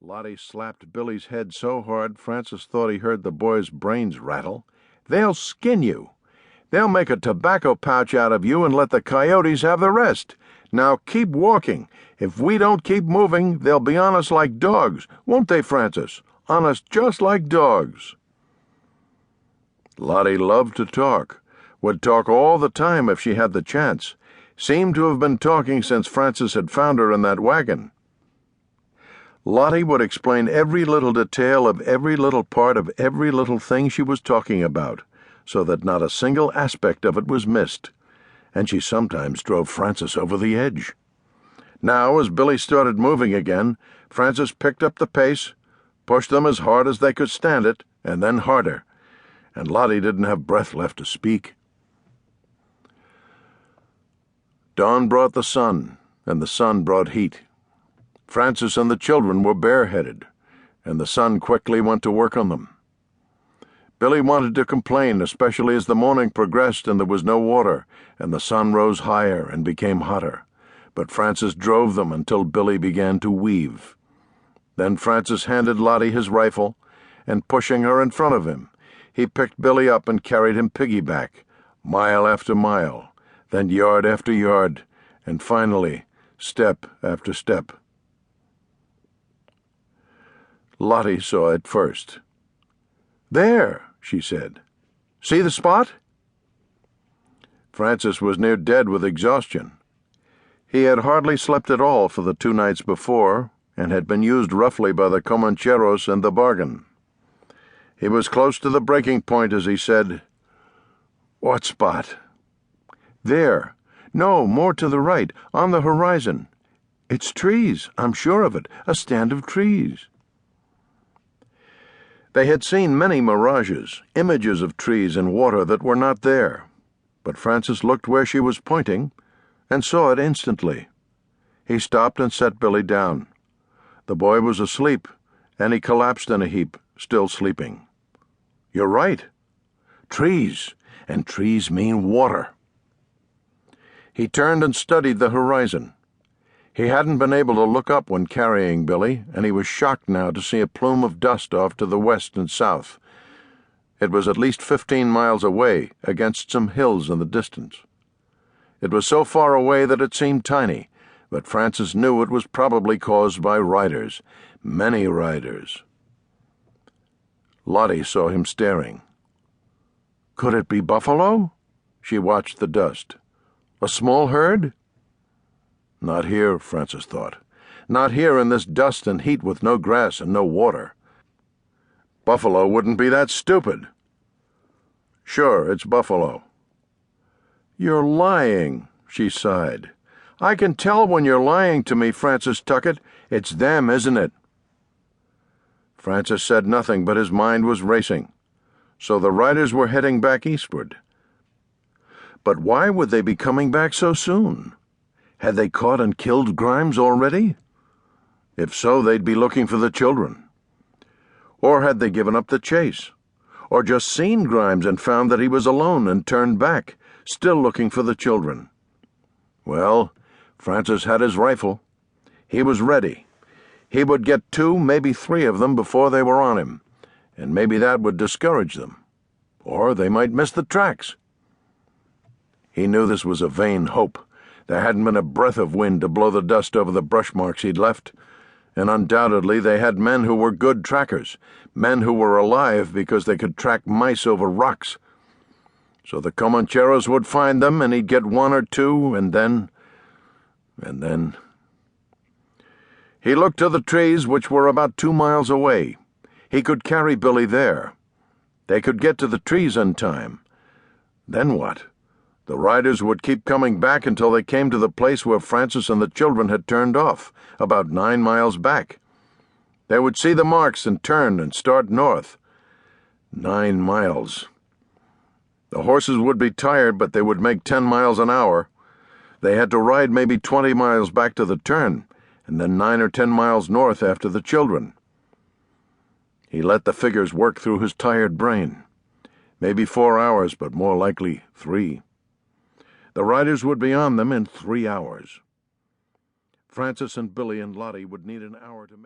Lottie slapped Billy's head so hard Francis thought he heard the boy's brains rattle. "They'll skin you. They'll make a tobacco pouch out of you and let the coyotes have the rest. Now keep walking. If we don't keep moving, they'll be on us like dogs, won't they, Francis? On us just like dogs." Lottie loved to talk, would talk all the time if she had the chance. Seemed to have been talking since Francis had found her in that wagon. Lottie would explain every little detail of every little part of every little thing she was talking about, so that not a single aspect of it was missed, and she sometimes drove Francis over the edge. Now, as Billy started moving again, Francis picked up the pace, pushed them as hard as they could stand it, and then harder, and Lottie didn't have breath left to speak. Dawn brought the sun, and the sun brought heat. Francis and the children were bareheaded, and the sun quickly went to work on them. Billy wanted to complain, especially as the morning progressed and there was no water, and the sun rose higher and became hotter. But Francis drove them until Billy began to weave. Then Francis handed Lottie his rifle, and pushing her in front of him, he picked Billy up and carried him piggyback, mile after mile, then yard after yard, and finally, step after step. Lottie saw it first. "There," she said. "See the spot?" Francis was near dead with exhaustion. He had hardly slept at all for the 2 nights before, and had been used roughly by the Comancheros in the bargain. He was close to the breaking point as he said, "What spot?" "There. No, more to the right, on the horizon. It's trees, I'm sure of it, a stand of trees." They had seen many mirages, images of trees and water that were not there, but Francis looked where she was pointing and saw it instantly. He stopped and set Billy down. The boy was asleep, and he collapsed in a heap, still sleeping. "You're right. Trees, and trees mean water." He turned and studied the horizon. He hadn't been able to look up when carrying Billy, and he was shocked now to see a plume of dust off to the west and south. It was at least 15 miles away, against some hills in the distance. It was so far away that it seemed tiny, but Francis knew it was probably caused by riders, many riders. Lottie saw him staring. Could it be buffalo? She watched the dust. A small herd? Not here, Francis thought. Not here in this dust and heat with no grass and no water. Buffalo wouldn't be that stupid. Sure, it's buffalo. You're lying, she sighed. I can tell when you're lying to me, Francis Tucket. It's them, isn't it? Francis said nothing, but his mind was racing. So the riders were heading back eastward. But why would they be coming back so soon? Had they caught and killed Grimes already? If so, they'd be looking for the children. Or had they given up the chase? Or just seen Grimes and found that he was alone and turned back, still looking for the children? Well, Francis had his rifle. He was ready. He would get 2, maybe 3 of them before they were on him, and maybe that would discourage them. Or they might miss the tracks. He knew this was a vain hope. There hadn't been a breath of wind to blow the dust over the brush marks he'd left, and undoubtedly they had men who were good trackers, men who were alive because they could track mice over rocks. So the Comancheros would find them, and he'd get 1 or 2, and then... He looked to the trees, which were about 2 miles away. He could carry Billy there. They could get to the trees in time. Then what? The riders would keep coming back until they came to the place where Francis and the children had turned off, about 9 miles back. They would see the marks and turn and start north. 9 miles. The horses would be tired, but they would make 10 miles an hour. They had to ride maybe 20 miles back to the turn, and then 9 or 10 miles north after the children. He let the figures work through his tired brain. Maybe 4 hours, but more likely 3. The riders would be on them in 3 hours. Francis and Billy and Lottie would need an hour to make